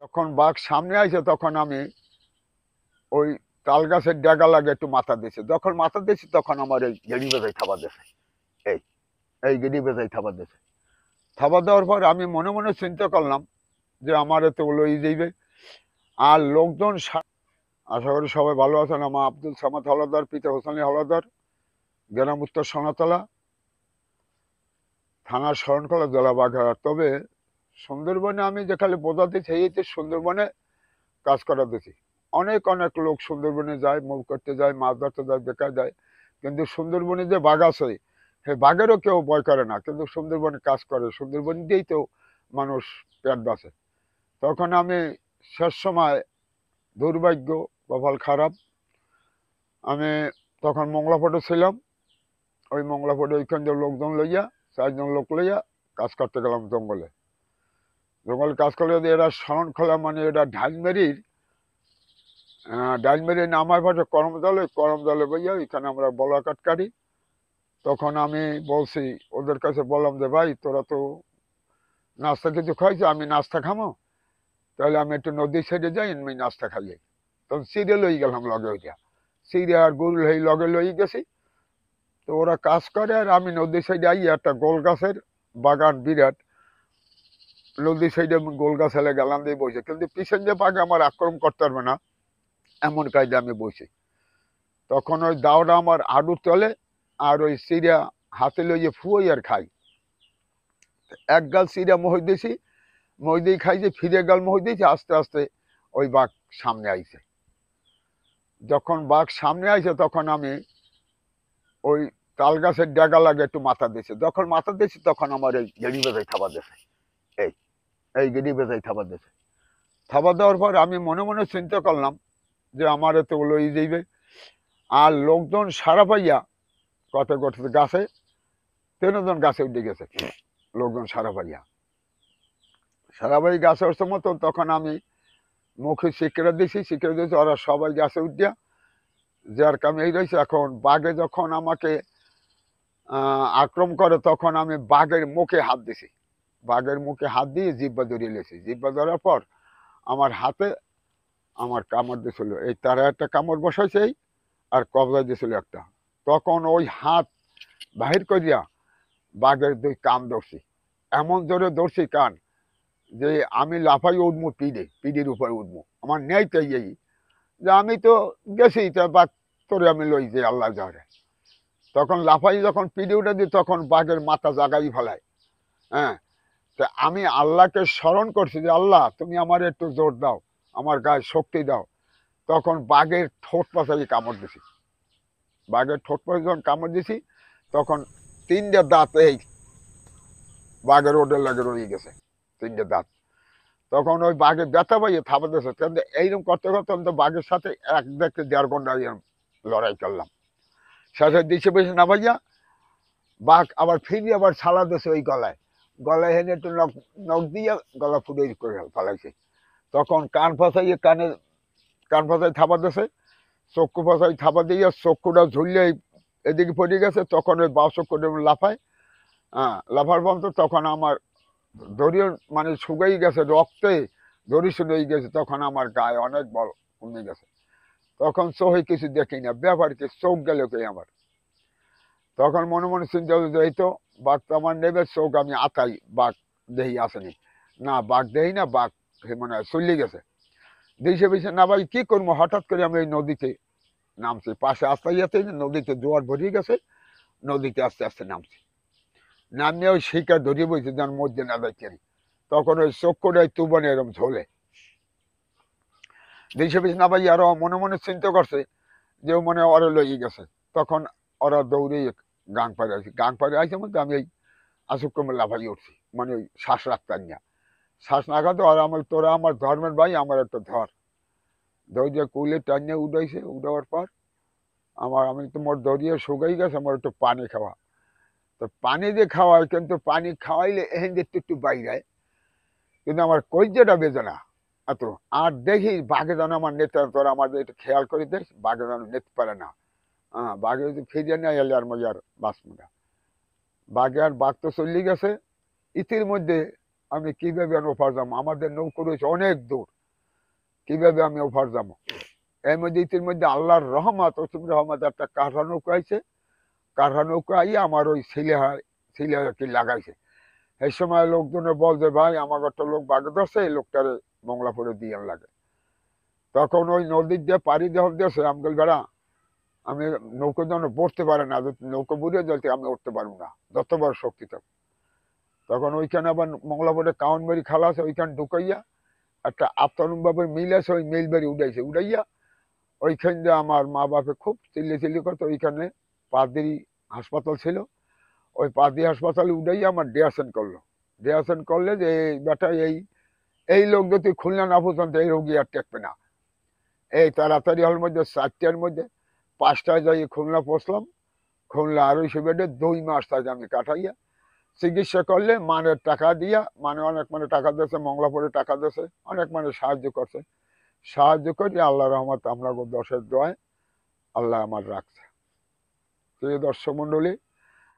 যখন বাঘ সামনে আইছে তখন আমি ওই তাল গাছের ডেগা লাগে একটু মাথা দিয়েছি। যখন মাথা দিয়েছি তখন আমার এই গেড়ি বেজায় থাবা দিয়েছে। এই এই গেড়ি বেজায় থাবা দিয়েছে। থাবা দেওয়ার পর আমি মনে মনে চিন্তা করলাম যে আমার এত লই যাইবে। আর লোকজন আশা করি সবাই ভালো আছেন। আমার আব্দুল সামাদ হলাদার, পিতা হোসেনি হলাদার, গ্রাম উত্তর সোনাতলা, থানার শরণখোলা, জেলা বাঘেরহাট। তবে সুন্দরবনে আমি যেখানে বোঝাতে চাইছি, সুন্দরবনে কাজ করা দেখি। অনেক অনেক লোক সুন্দরবনে যায়, মুভ করতে যায়, মাছ ধরতে যায়, বেকার যায়। কিন্তু সুন্দরবনে যে বাঘ আছে, সে বাঘেরও কেউ ভয় করে না, কিন্তু সুন্দরবনে কাজ করে। সুন্দরবন দিয়েই তো মানুষ পেট বাঁচে। তখন আমি শেষ সময় দুর্ভাগ্য, কপাল খারাপ, আমি তখন মংলাফোটে ছিলাম। ওই মংলাফোটে ওইখান থেকে লোকজন লইয়া, 4 জন লোক লইয়া কাজ করতে গেলাম জঙ্গলে। জঙ্গলে কাজ করলে এরা শরণখোলা, মানে এটা ডাইলমেরি নামার পাশে করমজলে বইয়া ওইখানে আমরা বলাকাট কাটি। তখন আমি বলছি, ওদের কাছে বললাম যে ভাই তোরা তো নাস্তা কিছু খাইছো, আমি নাস্তা খামো, তাহলে আমি একটু নদীর সাইডে যাই, আমি নাস্তা খাই যাই। তখন সিরিয়া লই গেলাম লগে, ওইটা সিরিয়া আর গরুল হই লগে লই গেছি। তো ওরা কাজ করে আর আমি নদীর সাইডে আই, একটা গোল গাছের বাগান বিরাট। নদীর সাইডে গোল গাছ হেলে গেলাম দিয়ে বসে, কিন্তু পিছন যে বাঘে আমার আক্রমণ করতে পারবে না এমন কাজে আমি বসি। তখন ওই দাওটা আমার আড়ু চলে, আর ওই সিরিয়া হাতে লইয়ে ফুয়াই আর খাই। এক গাল সিরিয়া মহি দিয়েছি, মহি দিয়ে খাই, যে ফিরে গাল মহি দিয়েছি। আস্তে আস্তে ওই বাঘ সামনে আইছে। যখন বাঘ সামনে আইছে তখন আমি ওই তাল গাছের ডেগা লাগে একটু মাথা দিয়েছি। যখন মাথা দিয়েছি তখন আমার এই গেড়ি বেজায় থাবা দিয়েছে। এই এই গেড়ি বেজায় থাবা দিয়েছে। থাবা দেওয়ার পর আমি মনে মনে চিন্তা করলাম যে আমার এত লই যাইবে। আর লোকজন সারা পাইয়া কত করতে গাছে, 3 জন গাছে উঠে গেছে। লোকজন সারা পাই গাছে উঠছে মতো, তখন আমি মুখে শিক্ষা দিয়েছি, ওরা সবাই গাছে উঠিয়া যার কামে এই রয়েছে। এখন বাঘে যখন আমাকে আক্রমণ করে তখন আমি বাঘের মুখে হাত দিছি। বাঘের মুখে হাত দিয়ে জিব্বা ধরিয়ে লেছি। জিব্বা ধরার পর আমার হাতে আমার কামড় দিয়েছিল, এই তারা একটা কামড় বসাইছে আর কবজা দিয়েছিল একটা। তখন ওই হাত বাহির করিয়া বাঘের 2 কান ধরছি, এমন জোরে ধরছি কান যে আমি লাফাই উঠবো, পিডির উপরে উঠবো। আমার নেই তো এই যে আমি তো গেছি, তা বাঘ তোরে আমি লই যে আল্লাহ যারে। তখন লাফাই যখন পিডি উঠে দিই তখন বাঘের মাথা জাগাই ফেলায়। হ্যাঁ, তা আমি আল্লাহকে স্মরণ করছি যে আল্লাহ তুমি আমার একটু জোর দাও, আমার গায়ে শক্তি দাও। তখন বাঘের ঠোঁট পাশাই কামড় দিছি। বাঘের ঠোঁট পাশে যখন কামড় দিছি তখন 3টে দাঁত এই বাঘের ওডের লাগে রয়ে গেছে, 3টে দাঁত। তখন ওই বাঘে ব্যথা পাইয়ে থাপা দিয়েছে। কিন্তু এইরকম করতে করতে আমি তো বাঘের সাথে 1 থেকে 1.5 ঘন্টা লড়াই করলাম। শেষে দিছে বেশি না ভাইয়া, বাঘ আবার ফিরে আবার ছালা দিয়েছে ওই গলায়। গলায় হেনে একটু নখ নখ দিয়ে গলা ফুটে করে ফেলাইছে। তখন কান ফাঁসাই থাপা দিয়েছে, চক্ষু ফাঁসাই থাপা দিয়ে চক্ষুটা ঝুলিয়ে এদিকে পড়ে গেছে। তখন ওই বাঁ চক্ষুটা লাফায়, লাফার বন্ধ। তখন আমার দড়িও মানে শুকাই গেছে, রক্তে দড়ি শুনে গেছে। তখন আমার গায়ে অনেক বল কমে গেছে। তখন চোখে কিছু দেখি না, ব্যাপার কি, চোখ গেল কে আমার। তখন মনে মনে চিন্তা হলো যে এই তো বাঘ তো আমার নেবে, চোখ আমি আতাই, বাঘ দেহি আসেনি। না, বাঘ দেহি না, বাঘ মনে হয় চলে গেছে। দিশে বিশে না ভাই কি করবো, হঠাৎ করে আমি ওই নদীতে নামছি। পাশে আস্তে যেতে নদীতে জোয়ার ভরিয়ে গেছে, নদীতে আস্তে আস্তে নামছি। নামিয়ে ওই শিকার ধরিয়ে বইছে যেন মধ্যে না দেখি। তখন ওই চক্ষুটাই তুবনে এরকম ঝোলে। দিশে বিশে না ভাই আরো মনে মনে চিন্তা করছে যে মনে ওরা লইয়ে গেছে। তখন ওরা দৌড়ে গাং পাড়ে আসি। গাং পাড়ে আসে মধ্যে আমি এই আশুক্রমে লাফাই উঠছি, মানে ওই শ্বাস রাখতাম না। শ্বাস না খাতে আর আমার, তোরা আমার ধর্মের ভাই, আমার একটা ধর দৌড়িয়ে কুলে টানিয়ে উঠাইছে। উঠাবার পর আমি তো মোট দৌড়িয়ে শুকাই গেছে, আমার একটু পানি খাওয়া। তো পানি দিয়ে খাওয়ায়, কিন্তু পানি খাওয়াইলে এহেন যে একটু বাইরে, কিন্তু আমার কলজেটা বেজে না এত। আর দেখি বাঘে যেন আমার নেতা, তোরা আমাদের একটু খেয়াল করে দেখ, বাঘে যেন নিতে পারে না। বাঘে যদি ফিরিয়ে নেয় এলে আর মজার বাঁচবো না। বাঘে আর বাঘ তো চলে গেছে। ইতির মধ্যে আমি কিভাবে ওপার যাবো, আমাদের নৌকো রয়েছে অনেক দূর, কিভাবে আমি ওপার যাবো। এর মধ্যে ইতিমধ্যে আল্লাহর রহমত, অসীম রহমত, একটা কাঠা নৌকা আইছে, কাঠা নৌকা আইয়ে আমার ওই ছিলে আর কি লাগাইছে। এই সময় লোকজনে বলছে ভাই আমার একটা লোক বাগে ধরছে, এই লোকটারে মংলাপুরে দিয়ে লাগে। তখন ওই নদীর দিয়ে পাড়ি দেওয়ার দিয়েছে আমগল বেড়া, আমি নৌকো যেন পড়তে পারে না, নৌকো বুড়িয়ে জ্বলতে আমি উঠতে পারবো না, যত বড় শক্তি থাক। তখন ওইখানে আবার মংলাপুরে কাউনবাড়ি খালা আছে, ওইখানে ঢুকাইয়া একটা আফতানুম বাবুর মিল আছে, ওই মিল বাড়ি উড়াইয়া ওইখান দিয়ে আমার মা বাপে খুব চিল্লি করতো। ওইখানে পাদিরি হাসপাতাল ছিল, ওই পাদি হাসপাতালে উঠাইয়া আমার ডেয়াসেন করলো। ডেয়াসেন করলে যে এই বেটা এই লোক যদি খুলনা না পর্যন্ত এই রোগী আর টেকবে না। এই তাড়াতাড়ি হল মধ্যে 4টার মধ্যে 5টায় যাই খুলনা পৌঁছলাম। খুলনা আর ওই বেডে 2 মাস তাই আমি কাটাইয়া চিকিৎসা করলে মানের টাকা দিয়া, মানে অনেক মানে টাকা দিয়েছে, মংলাপুরে টাকা দিয়েছে, অনেক মানে সাহায্য করছে। সাহায্য করি আল্লাহ রহমত আমরা দশের দোয়ায় আল্লাহ আমার রাখছে। প্রিয় দর্শক মন্ডলী,